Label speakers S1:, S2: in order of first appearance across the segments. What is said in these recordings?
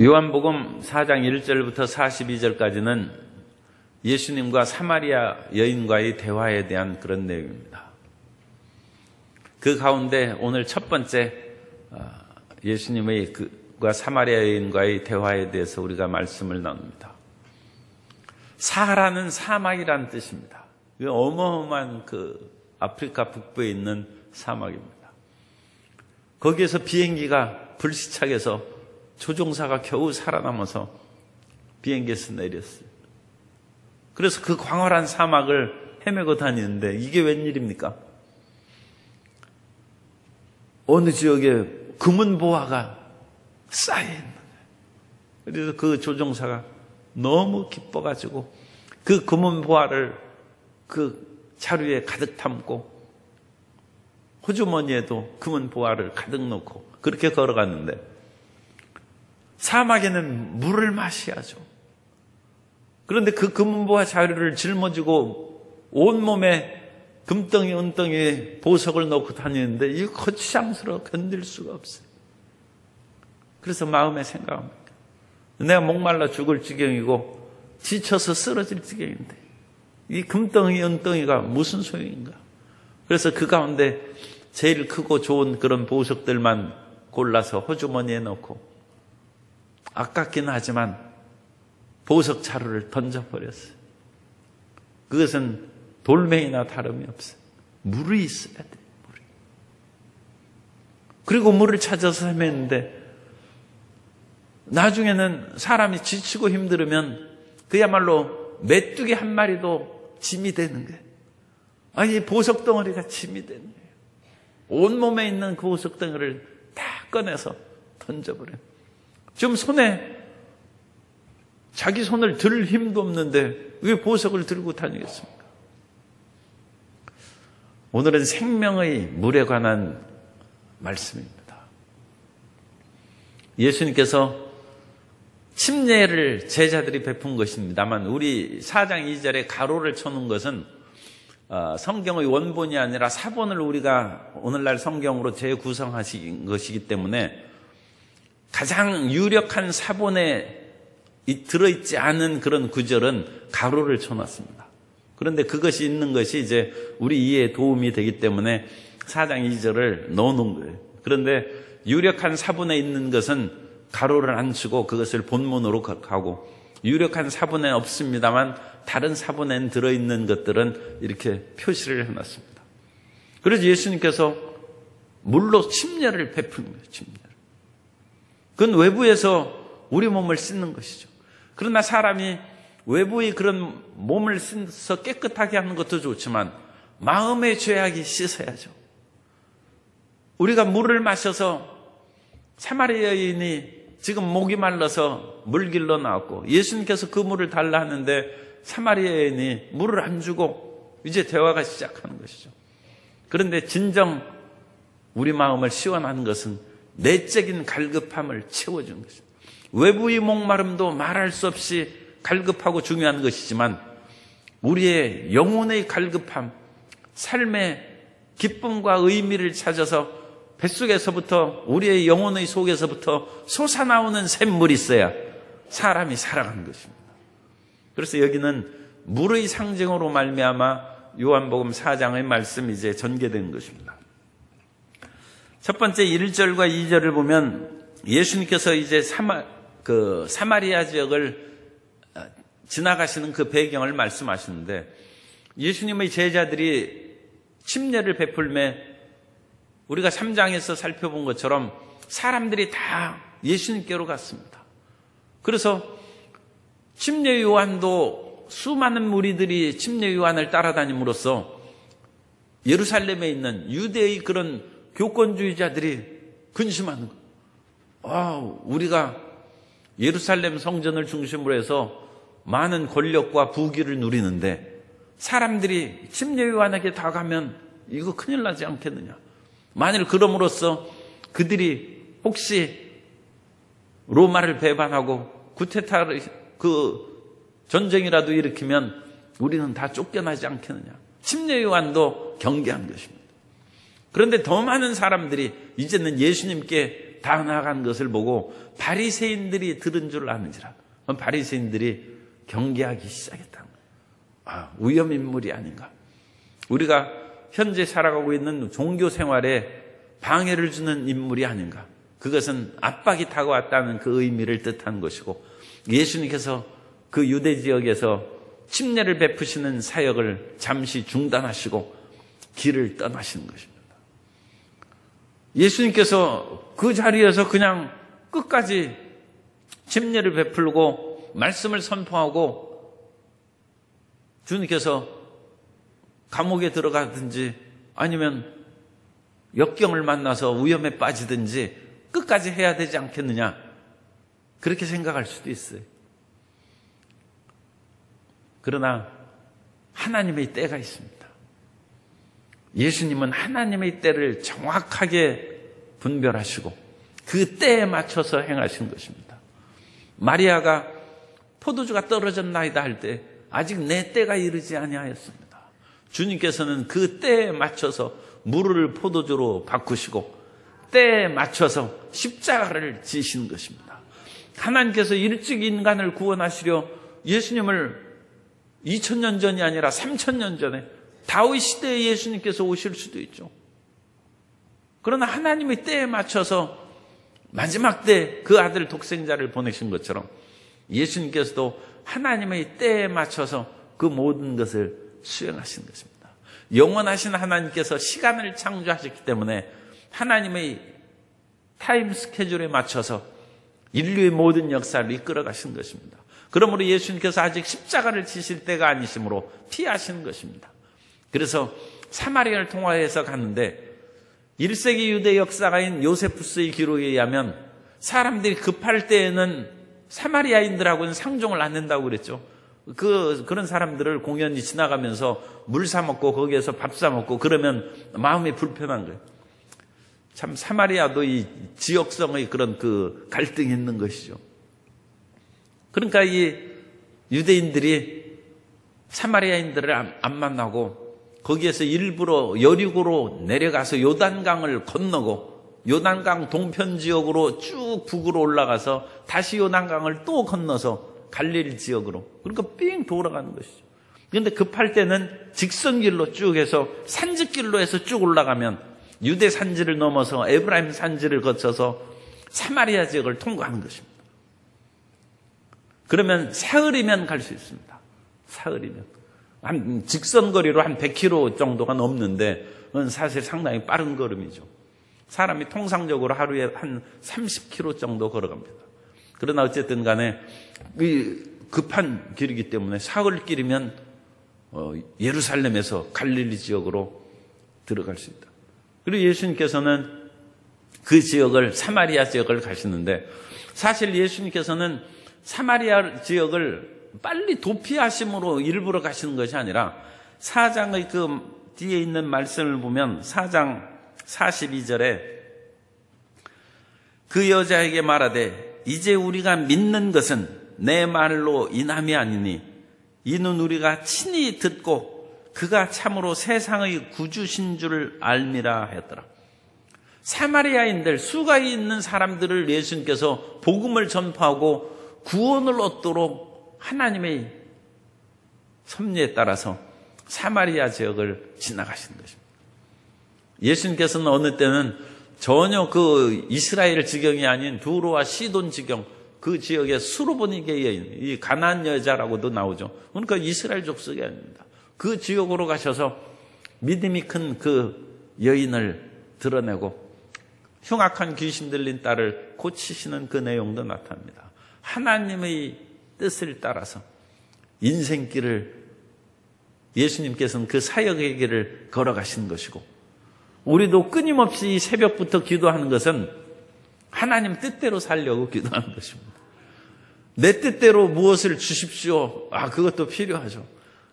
S1: 요한복음 4장 1절부터 42절까지는 예수님과 사마리아 여인과의 대화에 대한 그런 내용입니다. 그 가운데 오늘 첫 번째 예수님의 그와 사마리아 여인과의 대화에 대해서 우리가 말씀을 나눕니다. 사하라는 사막이라는 뜻입니다. 어마어마한 그 아프리카 북부에 있는 사막입니다. 거기에서 비행기가 불시착해서 조종사가 겨우 살아남아서 비행기에서 내렸어요. 그래서 그 광활한 사막을 헤매고 다니는데 이게 웬일입니까? 어느 지역에 금은보화가 쌓여있는 거예요. 그래서 그 조종사가 너무 기뻐가지고 그 금은보화를 그 자루에 가득 담고 호주머니에도 금은보화를 가득 넣고 그렇게 걸어갔는데 사막에는 물을 마셔야죠. 그런데 그 금은보화 자루를 짊어지고 온몸에 금덩이 은덩이에 보석을 넣고 다니는데 이 거추장스러워 견딜 수가 없어요. 그래서 마음에 생각합니다. 내가 목말라 죽을 지경이고 지쳐서 쓰러질 지경인데 이 금덩이 은덩이가 무슨 소용인가. 그래서 그 가운데 제일 크고 좋은 그런 보석들만 골라서 호주머니에 넣고 아깝긴 하지만 보석 자루를 던져버렸어요. 그것은 돌멩이나 다름이 없어요. 물이 있어야 돼요. 물이. 그리고 물을 찾아서 헤맸는데 나중에는 사람이 지치고 힘들으면 그야말로 메뚜기 한 마리도 짐이 되는 거예요. 이 보석 덩어리가 짐이 되는 거예요. 온몸에 있는 그 보석 덩어리를 다 꺼내서 던져버려요. 지금 손에 자기 손을 들 힘도 없는데 왜 보석을 들고 다니겠습니까? 오늘은 생명의 물에 관한 말씀입니다. 예수님께서 침례를 제자들이 베푼 것입니다만 우리 4장 2절에 가로를 쳐놓은 것은 성경의 원본이 아니라 사본을 우리가 오늘날 성경으로 재구성하신 것이기 때문에 가장 유력한 사본에 들어있지 않은 그런 구절은 가로를 쳐놨습니다. 그런데 그것이 있는 것이 이제 우리 이해에 도움이 되기 때문에 4장 2절을 넣어놓은 거예요. 그런데 유력한 사본에 있는 것은 가로를 안 치고 그것을 본문으로 가고 유력한 사본에 없습니다만 다른 사본에 들어있는 것들은 이렇게 표시를 해놨습니다. 그래서 예수님께서 물로 침례를 베푸는 거예요. 침례를. 그건 외부에서 우리 몸을 씻는 것이죠. 그러나 사람이 외부의 그런 몸을 씻어서 깨끗하게 하는 것도 좋지만 마음의 죄악이 씻어야죠. 우리가 물을 마셔서 사마리아 여인이 지금 목이 말라서 물 길러 나왔고 예수님께서 그 물을 달라 하는데 사마리아 여인이 물을 안 주고 이제 대화가 시작하는 것이죠. 그런데 진정 우리 마음을 시원하는 것은 내적인 갈급함을 채워주는 것입니다. 외부의 목마름도 말할 수 없이 갈급하고 중요한 것이지만 우리의 영혼의 갈급함, 삶의 기쁨과 의미를 찾아서 뱃속에서부터 우리의 영혼의 속에서부터 솟아나오는 샘물이 있어야 사람이 살아가는 것입니다. 그래서 여기는 물의 상징으로 말미암아 요한복음 4장의 말씀이 이제 전개된 것입니다. 첫 번째 1절과 2절을 보면 예수님께서 이제 사마리아 지역을 지나가시는 그 배경을 말씀하시는데 예수님의 제자들이 침례를 베풀매 우리가 3장에서 살펴본 것처럼 사람들이 다 예수님께로 갔습니다. 그래서 침례 요한도 수많은 무리들이 침례 요한을 따라다님으로써 예루살렘에 있는 유대의 그런 교권주의자들이 근심하는 거예요. 우리가 예루살렘 성전을 중심으로 해서 많은 권력과 부귀를 누리는데 사람들이 침례 요한에게 다가가면 이거 큰일 나지 않겠느냐. 만일 그럼으로써 그들이 혹시 로마를 배반하고 구테타를 전쟁이라도 일으키면 우리는 다 쫓겨나지 않겠느냐. 침례 요한도 경계한 것입니다. 그런데 더 많은 사람들이 이제는 예수님께 다 나간 것을 보고 바리새인들이 들은 줄 아는지라. 바리새인들이 경계하기 시작했다는 거예요. 위험인물이 아닌가. 우리가 현재 살아가고 있는 종교 생활에 방해를 주는 인물이 아닌가. 그것은 압박이 다가왔다는 그 의미를 뜻하는 것이고, 예수님께서 그 유대 지역에서 침례를 베푸시는 사역을 잠시 중단하시고 길을 떠나시는 것입니다. 예수님께서 그 자리에서 그냥 끝까지 침례를 베풀고 말씀을 선포하고 주님께서 감옥에 들어가든지 아니면 역경을 만나서 위험에 빠지든지 끝까지 해야 되지 않겠느냐, 그렇게 생각할 수도 있어요. 그러나 하나님의 때가 있습니다. 예수님은 하나님의 때를 정확하게 분별하시고 그 때에 맞춰서 행하신 것입니다. 마리아가 포도주가 떨어졌나이다 할 때 아직 내 때가 이르지 아니하였습니다. 주님께서는 그 때에 맞춰서 물을 포도주로 바꾸시고 때에 맞춰서 십자가를 지신 것입니다. 하나님께서 일찍 인간을 구원하시려 예수님을 2000년 전이 아니라 3000년 전에 다윗 시대에 예수님께서 오실 수도 있죠. 그러나 하나님의 때에 맞춰서 마지막 때 그 아들 독생자를 보내신 것처럼 예수님께서도 하나님의 때에 맞춰서 그 모든 것을 수행하신 것입니다. 영원하신 하나님께서 시간을 창조하셨기 때문에 하나님의 타임 스케줄에 맞춰서 인류의 모든 역사를 이끌어 가신 것입니다. 그러므로 예수님께서 아직 십자가를 지실 때가 아니시므로 피하시는 것입니다. 그래서 사마리아를 통하여서 갔는데 1세기 유대 역사가인 요세푸스의 기록에 의하면 사람들이 급할 때에는 사마리아인들하고는 상종을 안 한다고 그랬죠. 그런 사람들을 공연히 지나가면서 물 사 먹고 거기에서 밥 사 먹고 그러면 마음이 불편한 거예요. 참 사마리아도 이 지역성의 그런 그 갈등이 있는 것이죠. 그러니까 이 유대인들이 사마리아인들을 안 만나고 거기에서 일부러 여리고로 내려가서 요단강을 건너고 요단강 동편 지역으로 쭉 북으로 올라가서 다시 요단강을 또 건너서 갈릴리 지역으로, 그러니까 삥 돌아가는 것이죠. 그런데 급할 때는 직선길로 쭉 해서 산지길로 해서 쭉 올라가면 유대 산지를 넘어서 에브라임 산지를 거쳐서 사마리아 지역을 통과하는 것입니다. 그러면 사흘이면 갈 수 있습니다. 사흘이면. 한 직선거리로 한 100km 정도가 넘는데 그건 사실 상당히 빠른 걸음이죠. 사람이 통상적으로 하루에 한 30km 정도 걸어갑니다. 그러나 어쨌든 간에 급한 길이기 때문에 사흘길이면 예루살렘에서 갈릴리 지역으로 들어갈 수 있다. 그리고 예수님께서는 그 지역을 사마리아 지역을 가시는데 사실 예수님께서는 사마리아 지역을 빨리 도피하심으로 일부러 가시는 것이 아니라 4장의 그 뒤에 있는 말씀을 보면 4장 42절에 그 여자에게 말하되 이제 우리가 믿는 것은 내 말로 인함이 아니니 이는 우리가 친히 듣고 그가 참으로 세상의 구주신 줄 알미라 했더라. 사마리아인들, 수가 있는 사람들을 예수님께서 복음을 전파하고 구원을 얻도록 하나님의 섭리에 따라서 사마리아 지역을 지나가신 것입니다. 예수님께서는 어느 때는 전혀 그 이스라엘 지경이 아닌 두로와 시돈 지경, 그 지역의 수르보니게 여인, 이 가나안 여자라고도 나오죠. 그러니까 이스라엘 족속이 아닙니다. 그 지역으로 가셔서 믿음이 큰 그 여인을 드러내고 흉악한 귀신 들린 딸을 고치시는 그 내용도 나타납니다. 하나님의 뜻을 따라서 인생길을 예수님께서는 그 사역의 길을 걸어가시는 것이고, 우리도 끊임없이 이 새벽부터 기도하는 것은 하나님 뜻대로 살려고 기도하는 것입니다. 내 뜻대로 무엇을 주십시오. 그것도 필요하죠.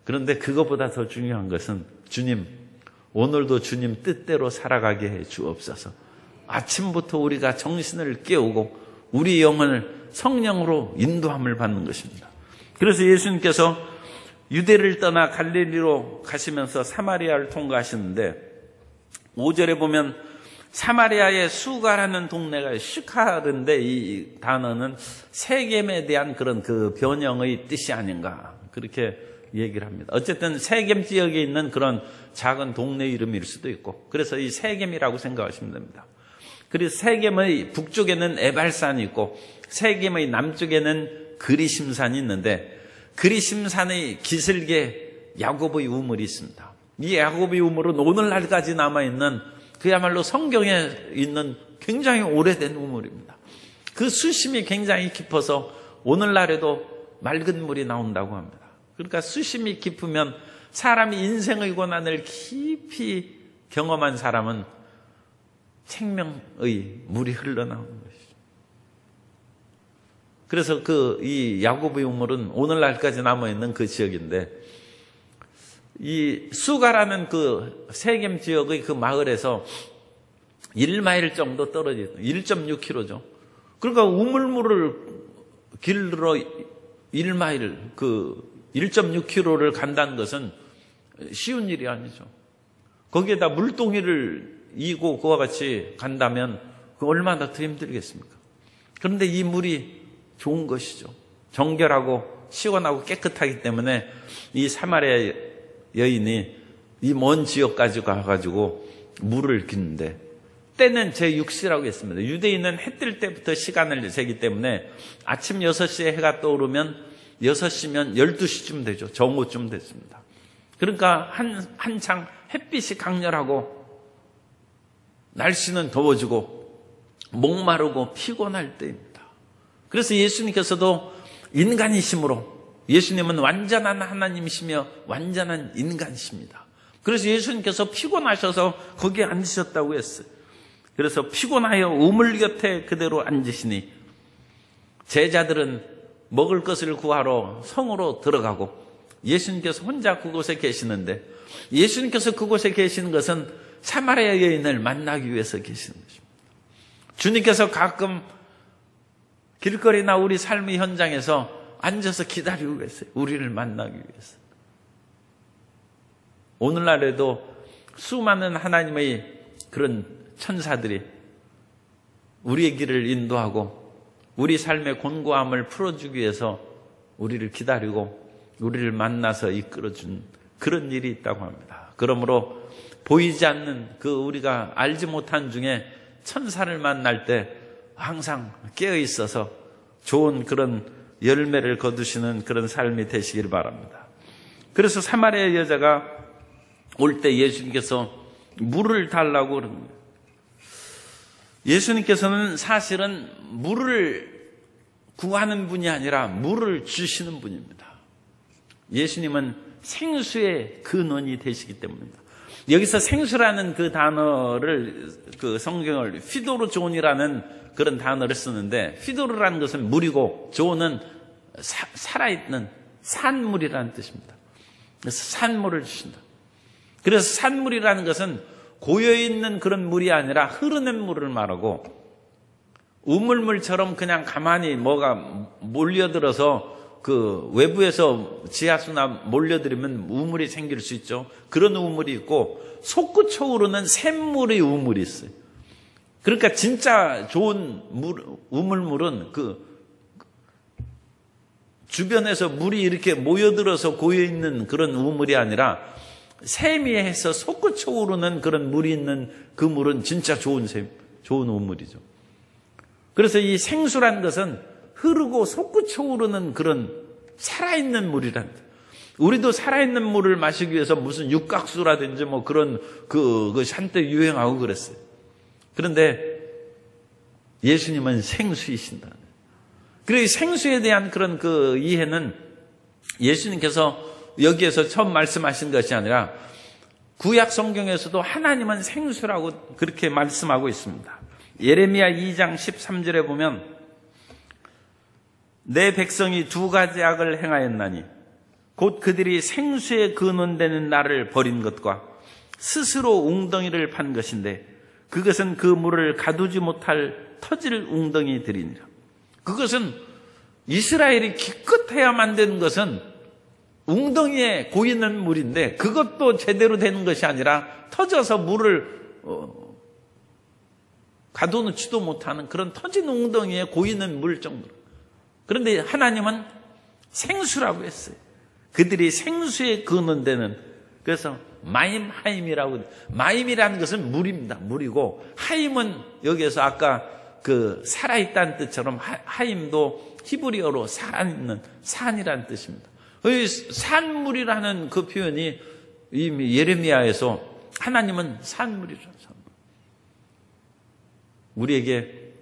S1: 그런데 그것보다 더 중요한 것은 주님, 오늘도 주님 뜻대로 살아가게 해 주옵소서. 아침부터 우리가 정신을 깨우고 우리 영혼을 성령으로 인도함을 받는 것입니다. 그래서 예수님께서 유대를 떠나 갈릴리로 가시면서 사마리아를 통과하시는데 5절에 보면 사마리아의 수가라는 동네가 시카르인데 이 단어는 세겜에 대한 그런 그 변형의 뜻이 아닌가 그렇게 얘기를 합니다. 어쨌든 세겜 지역에 있는 그런 작은 동네 이름일 수도 있고 그래서 이 세겜이라고 생각하시면 됩니다. 그리고 세겜의 북쪽에는 에발산이 있고 세겜의 남쪽에는 그리심산이 있는데 그리심산의 기슭에 야곱의 우물이 있습니다. 이 야곱의 우물은 오늘날까지 남아있는 그야말로 성경에 있는 굉장히 오래된 우물입니다. 그 수심이 굉장히 깊어서 오늘날에도 맑은 물이 나온다고 합니다. 그러니까 수심이 깊으면 사람이 인생의 고난을 깊이 경험한 사람은 생명의 물이 흘러나오는 것이죠. 그래서 이 야곱의 우물은 오늘날까지 남아있는 그 지역인데 이 수가라는 그 세겜 지역의 그 마을에서 1마일 정도 떨어져 1.6km죠. 그러니까 우물물을 길러 1마일 그 1.6km를 간다는 것은 쉬운 일이 아니죠. 거기에다 물동이를 이고 그와 같이 간다면 그 얼마나 더 힘들겠습니까? 그런데 이 물이 좋은 것이죠. 정결하고 시원하고 깨끗하기 때문에 이 사마리아 여인이 이 먼 지역까지 가가지고 물을 기는데 때는 제6시라고 했습니다. 유대인은 해 뜰 때부터 시간을 재기 때문에 아침 6시에 해가 떠오르면 6시면 12시쯤 되죠. 정오쯤 됐습니다. 그러니까 한창 햇빛이 강렬하고 날씨는 더워지고 목마르고 피곤할 때입니다. 그래서 예수님께서도 인간이심으로 예수님은 완전한 하나님이시며 완전한 인간이십니다. 그래서 예수님께서 피곤하셔서 거기에 앉으셨다고 했어요. 그래서 피곤하여 우물 곁에 그대로 앉으시니 제자들은 먹을 것을 구하러 성으로 들어가고 예수님께서 혼자 그곳에 계시는데 예수님께서 그곳에 계시는 것은 사마리아 여인을 만나기 위해서 계시는 것입니다. 주님께서 가끔 길거리나 우리 삶의 현장에서 앉아서 기다리고 계세요. 우리를 만나기 위해서. 오늘날에도 수많은 하나님의 그런 천사들이 우리의 길을 인도하고 우리 삶의 곤고함을 풀어주기 위해서 우리를 기다리고 우리를 만나서 이끌어준 그런 일이 있다고 합니다. 그러므로 보이지 않는 그 우리가 알지 못한 중에 천사를 만날 때 항상 깨어 있어서 좋은 그런 열매를 거두시는 그런 삶이 되시길 바랍니다. 그래서 사마리아 여자가 올 때 예수님께서 물을 달라고 그러는 거예요. 예수님께서는 사실은 물을 구하는 분이 아니라 물을 주시는 분입니다. 예수님은 생수의 근원이 되시기 때문입니다. 여기서 생수라는 그 단어를 그 성경을 피도르존이라는 그런 단어를 쓰는데 피도르라는 것은 물이고 존은 살아있는 산물이라는 뜻입니다. 그래서 산물을 주신다. 그래서 산물이라는 것은 고여있는 그런 물이 아니라 흐르는 물을 말하고 우물물처럼 그냥 가만히 뭐가 몰려들어서 그 외부에서 지하수나 몰려들으면 우물이 생길 수 있죠. 그런 우물이 있고 솟구쳐 오르는 샘물의 우물이 있어요. 그러니까 진짜 좋은 우물물은 그 주변에서 물이 이렇게 모여들어서 고여있는 그런 우물이 아니라 세미해서 솟구쳐 오르는 그런 물이 있는 그 물은 진짜 좋은 우물이죠. 그래서 이 생수라는 것은 흐르고 솟구쳐 오르는 그런 살아있는 물이란다. 우리도 살아있는 물을 마시기 위해서 무슨 육각수라든지 뭐 그런 그것이 한때 유행하고 그랬어요. 그런데 예수님은 생수이신다. 그리고 생수에 대한 그런 그 이해는 예수님께서 여기에서 처음 말씀하신 것이 아니라 구약 성경에서도 하나님은 생수라고 그렇게 말씀하고 있습니다. 예레미야 2장 13절에 보면 내 백성이 두 가지 악을 행하였나니 곧 그들이 생수의 근원되는 나를 버린 것과 스스로 웅덩이를 판 것인데 그것은 그 물을 가두지 못할 터질 웅덩이들이니라. 그것은 이스라엘이 기껏해야 만든 것은 웅덩이에 고이는 물인데 그것도 제대로 되는 것이 아니라 터져서 물을 가둬놓지도 못하는 그런 터진 웅덩이에 고이는 물 정도로. 그런데 하나님은 생수라고 했어요. 그들이 생수에 그는 데는, 그래서 마임하임이라고. 마임이라는 것은 물입니다. 물이고, 하임은 여기에서 아까 그 살아있다는 뜻처럼 하임도 히브리어로 살아있는 산이라는 뜻입니다. 산물이라는 그 표현이 이미 예레미야에서 하나님은 산물이죠. 우리에게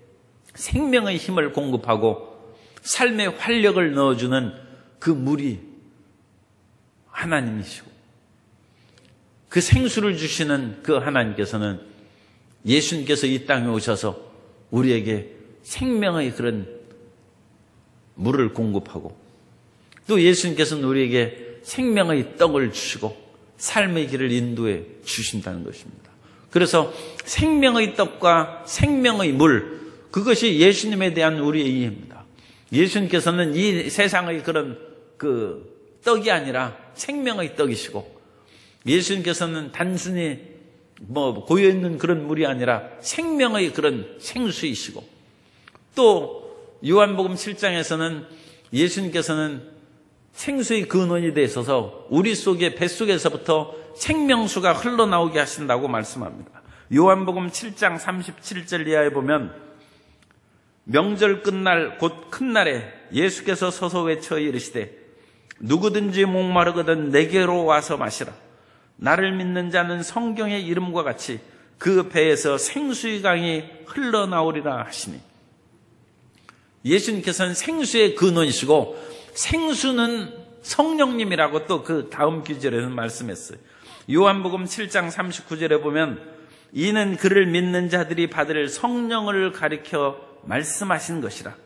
S1: 생명의 힘을 공급하고 삶의 활력을 넣어주는 그 물이 하나님이시고, 그 생수를 주시는 그 하나님께서는 예수님께서 이 땅에 오셔서 우리에게 생명의 그런 물을 공급하고, 또 예수님께서는 우리에게 생명의 떡을 주시고 삶의 길을 인도해 주신다는 것입니다. 그래서 생명의 떡과 생명의 물, 그것이 예수님에 대한 우리의 이해입니다. 예수님께서는 이 세상의 그런 그 떡이 아니라 생명의 떡이시고, 예수님께서는 단순히 고여있는 그런 물이 아니라 생명의 그런 생수이시고, 또 요한복음 7장에서는 예수님께서는 생수의 근원이 되셔서 우리 속에 뱃속에서부터 생명수가 흘러나오게 하신다고 말씀합니다. 요한복음 7장 37절 이하에 보면, 명절 끝날 곧 큰 날에 예수께서 서서 외쳐 이르시되 누구든지 목마르거든 내게로 와서 마시라. 나를 믿는 자는 성경의 이름과 같이 그 배에서 생수의 강이 흘러나오리라 하시니, 예수님께서는 생수의 근원이시고 생수는 성령님이라고 또 그 다음 구절에는 말씀했어요. 요한복음 7장 39절에 보면, 이는 그를 믿는 자들이 받을 성령을 가리켜 말씀하신 것이라.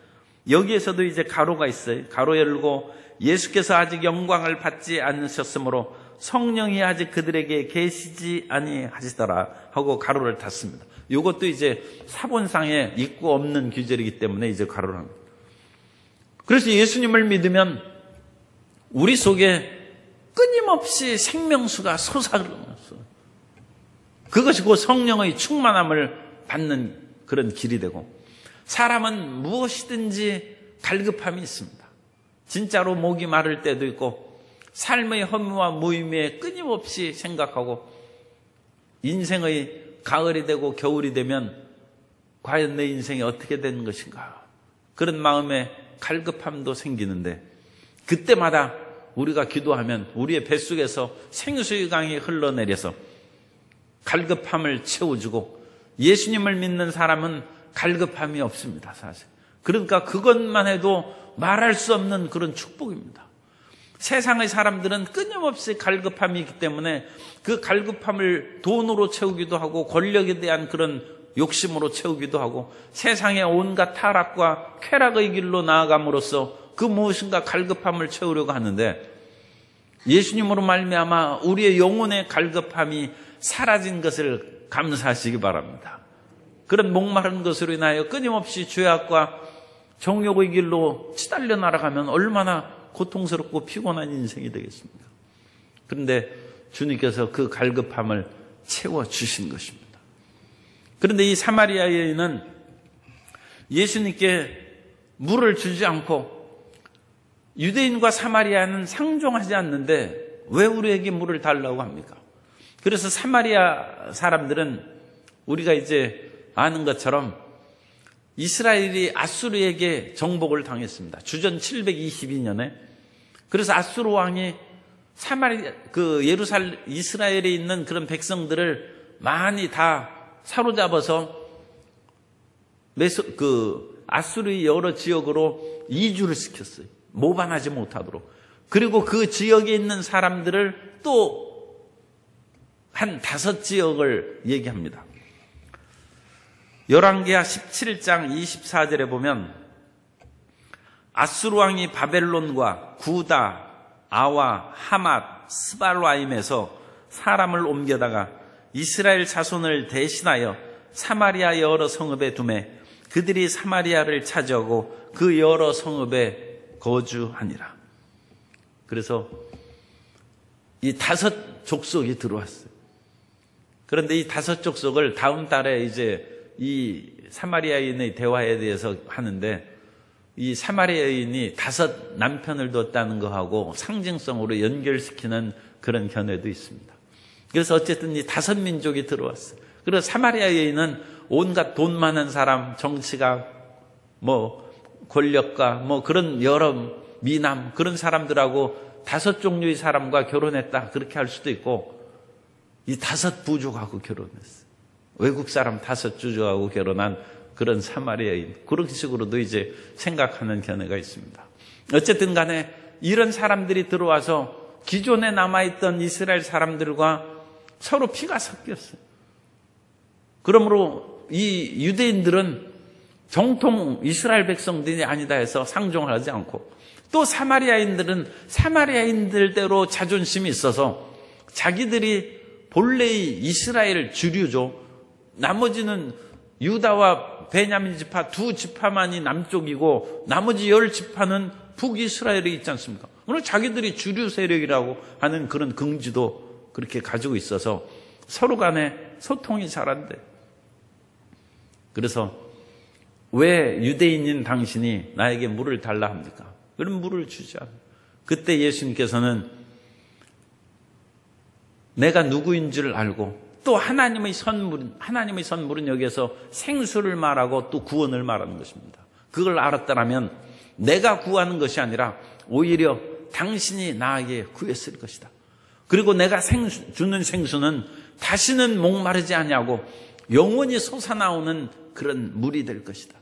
S1: 여기에서도 이제 가로가 있어요. 가로 열고, 예수께서 아직 영광을 받지 않으셨으므로 성령이 아직 그들에게 계시지 아니하시더라 하고 가로를 닫습니다. 이것도 이제 사본상에 있고 없는 구절이기 때문에 이제 가로를 합니다. 그래서 예수님을 믿으면 우리 속에 끊임없이 생명수가 솟아흐르면서, 그것이 곧 성령의 충만함을 받는 그런 길이 되고, 사람은 무엇이든지 갈급함이 있습니다. 진짜로 목이 마를 때도 있고, 삶의 허무와 무의미에 끊임없이 생각하고, 인생의 가을이 되고 겨울이 되면 과연 내 인생이 어떻게 되는 것인가, 그런 마음에 갈급함도 생기는데, 그때마다 우리가 기도하면 우리의 뱃속에서 생수의 강이 흘러내려서 갈급함을 채워주고, 예수님을 믿는 사람은 갈급함이 없습니다, 사실. 그러니까 그것만 해도 말할 수 없는 그런 축복입니다. 세상의 사람들은 끊임없이 갈급함이 있기 때문에 그 갈급함을 돈으로 채우기도 하고, 권력에 대한 그런 욕심으로 채우기도 하고, 세상의 온갖 타락과 쾌락의 길로 나아감으로써 그 무엇인가 갈급함을 채우려고 하는데, 예수님으로 말미암아 우리의 영혼의 갈급함이 사라진 것을 감사하시기 바랍니다. 그런 목마른 것으로 인하여 끊임없이 죄악과 정욕의 길로 치달려 날아가면 얼마나 고통스럽고 피곤한 인생이 되겠습니까? 그런데 주님께서 그 갈급함을 채워주신 것입니다. 그런데 이 사마리아 여인은 예수님께 물을 주지 않고, 유대인과 사마리아는 상종하지 않는데 왜 우리에게 물을 달라고 합니까? 그래서 사마리아 사람들은 우리가 이제 아는 것처럼 이스라엘이 아수르에게 정복을 당했습니다. 주전 722년에. 그래서 아수르 왕이 이스라엘에 있는 그런 백성들을 많이 다 사로잡아서 아수르의 여러 지역으로 이주를 시켰어요. 모반하지 못하도록. 그리고 그 지역에 있는 사람들을 또 한 5지역을 얘기합니다. 열왕기하 17장 24절에 보면, 아수르 왕이 바벨론과 구다, 아와, 하맛, 스발와임에서 사람을 옮겨다가 이스라엘 자손을 대신하여 사마리아 여러 성읍에 두매 그들이 사마리아를 차지하고 그 여러 성읍에 거주하니라. 그래서 이 5 족속이 들어왔어요. 그런데 이 5 족속을 다음 달에 이제 이 사마리아인의 대화에 대해서 하는데, 이 사마리아인이 5 남편을 뒀다는 거하고 상징성으로 연결시키는 그런 견해도 있습니다. 그래서 어쨌든 이 5 민족이 들어왔어요. 그래서 사마리아 여인은 온갖 돈 많은 사람, 정치가, 권력가, 그런 여러 미남, 그런 사람들하고 5 종류의 사람과 결혼했다. 그렇게 할 수도 있고, 이 5 부족하고 결혼했어요. 외국 사람 5 부족하고 결혼한 그런 사마리아인, 그런 식으로도 이제 생각하는 견해가 있습니다. 어쨌든 간에 이런 사람들이 들어와서 기존에 남아있던 이스라엘 사람들과 서로 피가 섞였어요. 그러므로 이 유대인들은 정통 이스라엘 백성들이 아니다 해서 상종을 하지 않고, 또 사마리아인들은 사마리아인들대로 자존심이 있어서 자기들이 본래의 이스라엘 주류죠. 나머지는 유다와 베냐민 지파 2 지파만이 남쪽이고 나머지 10 지파는 북이스라엘에 있지 않습니까? 그럼 자기들이 주류 세력이라고 하는 그런 긍지도 그렇게 가지고 있어서 서로 간에 소통이 잘 안 돼. 그래서 왜 유대인인 당신이 나에게 물을 달라 합니까? 그럼 물을 주지 않아요. 그때 예수님께서는 내가 누구인 줄 알고, 또 하나님의 선물은 여기에서 생수를 말하고 또 구원을 말하는 것입니다. 그걸 알았다면 내가 구하는 것이 아니라 오히려 당신이 나에게 구했을 것이다. 그리고 내가 주는 생수는 다시는 목마르지 아니하고 영원히 솟아나오는 그런 물이 될 것이다.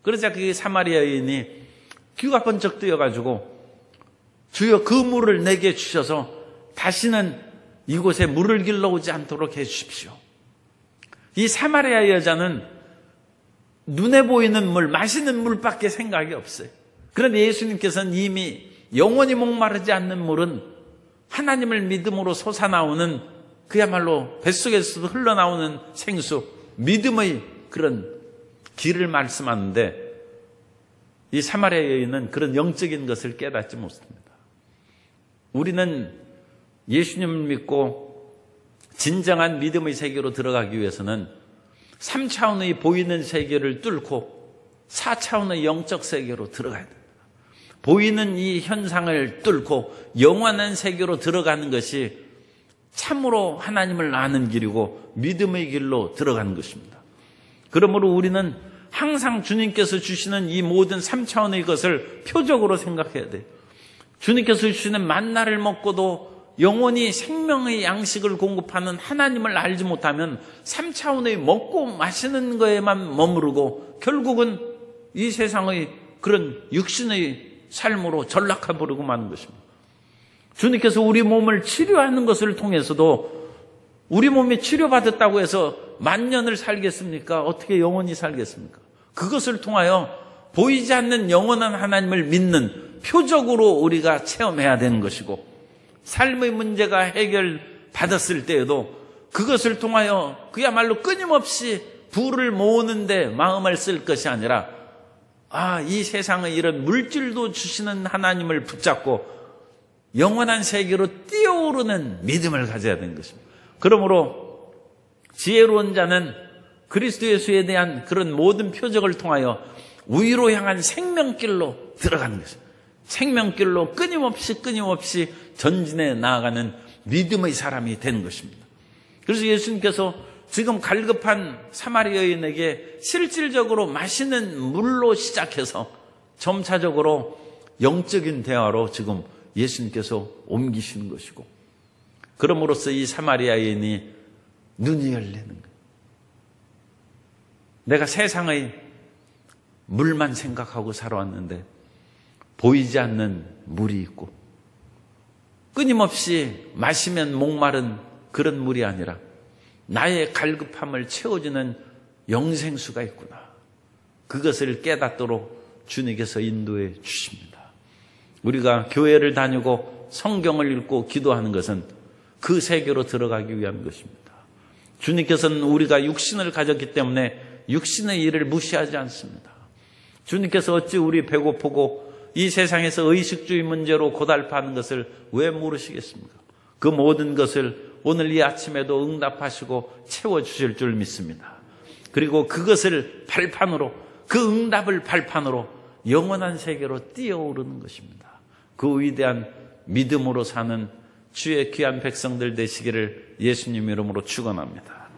S1: 그러자 그 사마리아 여인이 귀가 번쩍 뜨여가지고, 주여 그 물을 내게 주셔서 다시는 이곳에 물을 길러오지 않도록 해 주십시오. 이 사마리아 여자는 눈에 보이는 물, 마시는 물밖에 생각이 없어요. 그런데 예수님께서는 이미 영원히 목마르지 않는 물은 하나님을 믿음으로 솟아나오는, 그야말로 뱃속에서도 흘러나오는 생수, 믿음의 그런 길을 말씀하는데, 이 사마리아 여인은 그런 영적인 것을 깨닫지 못합니다. 우리는 예수님을 믿고 진정한 믿음의 세계로 들어가기 위해서는 3차원의 보이는 세계를 뚫고 4차원의 영적 세계로 들어가야 됩니다. 보이는 이 현상을 뚫고 영원한 세계로 들어가는 것이 참으로 하나님을 아는 길이고 믿음의 길로 들어가는 것입니다. 그러므로 우리는 항상 주님께서 주시는 이 모든 3차원의 것을 표적으로 생각해야 돼요. 주님께서 주시는 만나를 먹고도 영원히 생명의 양식을 공급하는 하나님을 알지 못하면 3차원의 먹고 마시는 거에만 머무르고 결국은 이 세상의 그런 육신의 삶으로 전락해 버리고 마는 것입니다. 주님께서 우리 몸을 치료하는 것을 통해서도 우리 몸이 치료받았다고 해서 만년을 살겠습니까? 어떻게 영원히 살겠습니까? 그것을 통하여 보이지 않는 영원한 하나님을 믿는 표적으로 우리가 체험해야 되는 것이고, 삶의 문제가 해결받았을 때에도 그것을 통하여 그야말로 끊임없이 부를 모으는데 마음을 쓸 것이 아니라, 이 세상의 이런 물질도 주시는 하나님을 붙잡고 영원한 세계로 뛰어오르는 믿음을 가져야 되는 것입니다. 그러므로 지혜로운 자는 그리스도 예수에 대한 그런 모든 표적을 통하여 위로 향한 생명길로 들어가는 것입니다. 생명길로 끊임없이 전진해 나아가는 믿음의 사람이 되는 것입니다. 그래서 예수님께서 지금 갈급한 사마리아 여인에게 실질적으로 마시는 물로 시작해서 점차적으로 영적인 대화로 지금 예수님께서 옮기시는 것이고, 그럼으로써 이 사마리아 여인이 눈이 열리는 거예요. 내가 세상의 물만 생각하고 살아왔는데 보이지 않는 물이 있고, 끊임없이 마시면 목마른 그런 물이 아니라 나의 갈급함을 채워주는 영생수가 있구나. 그것을 깨닫도록 주님께서 인도해 주십니다. 우리가 교회를 다니고 성경을 읽고 기도하는 것은 그 세계로 들어가기 위한 것입니다. 주님께서는 우리가 육신을 가졌기 때문에 육신의 일을 무시하지 않습니다. 주님께서 어찌 우리 배고프고 이 세상에서 의식주의 문제로 고달파하는 것을 왜 모르시겠습니까? 그 모든 것을 오늘 이 아침에도 응답하시고 채워주실 줄 믿습니다. 그리고 그것을 발판으로, 그 응답을 발판으로 영원한 세계로 뛰어오르는 것입니다. 그 위대한 믿음으로 사는 주의 귀한 백성들 되시기를 예수님 이름으로 축원합니다.